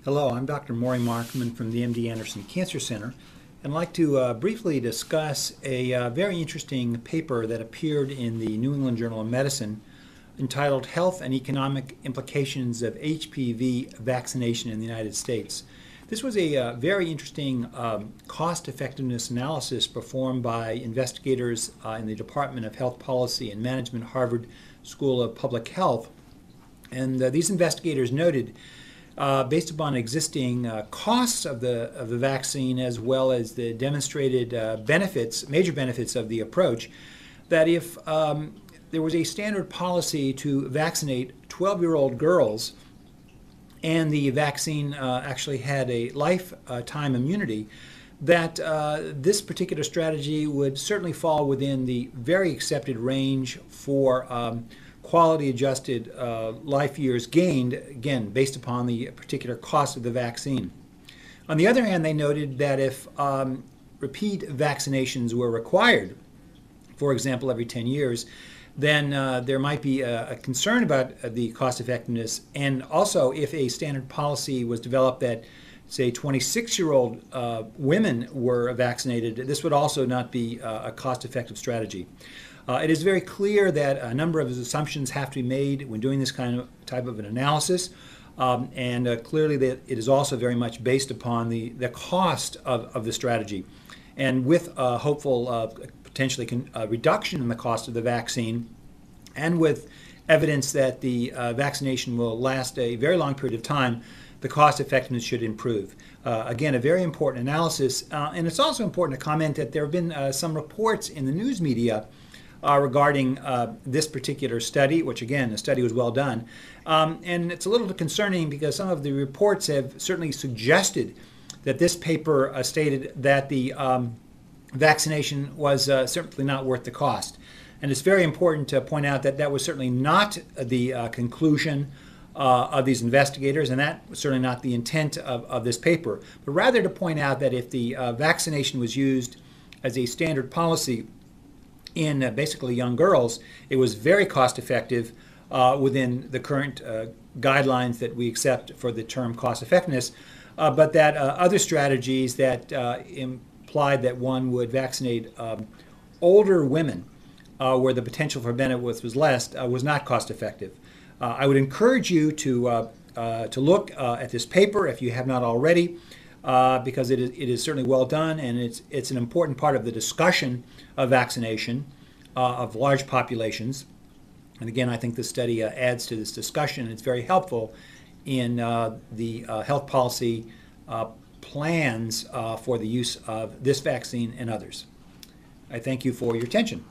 Hello, I'm Dr. Maury Markman from the MD Anderson Cancer Center, and I'd like to briefly discuss a very interesting paper that appeared in the New England Journal of Medicine entitled Health and Economic Implications of HPV Vaccination in the United States. This was a very interesting cost-effectiveness analysis performed by investigators in the Department of Health Policy and Management, Harvard School of Public Health. And these investigators noted, based upon existing costs of the vaccine as well as the demonstrated major benefits of the approach, that if there was a standard policy to vaccinate 12-year-old girls and the vaccine actually had a lifetime immunity, that this particular strategy would certainly fall within the very accepted range for quality-adjusted life years gained, again, based upon the particular cost of the vaccine. On the other hand, they noted that if repeat vaccinations were required, for example, every 10 years, then there might be a concern about the cost effectiveness. And also, if a standard policy was developed that, say, 26-year-old women were vaccinated, this would also not be a cost-effective strategy. It is very clear that a number of assumptions have to be made when doing this type of an analysis, and clearly that it is also very much based upon the cost of the strategy. And with a hopeful potentially reduction in the cost of the vaccine, and with evidence that the vaccination will last a very long period of time, the cost effectiveness should improve. Again, a very important analysis, and it's also important to comment that there have been some reports in the news media regarding this particular study, which again, the study was well done. And it's a little concerning because some of the reports have certainly suggested that this paper stated that the vaccination was certainly not worth the cost. And it's very important to point out that that was certainly not the conclusion of these investigators, and that was certainly not the intent of this paper, but rather to point out that if the vaccination was used as a standard policy in basically young girls, it was very cost effective within the current guidelines that we accept for the term cost effectiveness, but that other strategies that implied that one would vaccinate older women where the potential for benefit was less was not cost effective. I would encourage you to look at this paper if you have not already, because it is certainly well done, and it's an important part of the discussion of vaccination of large populations. And again, I think this study adds to this discussion. It's very helpful in the health policy plans for the use of this vaccine and others. I thank you for your attention.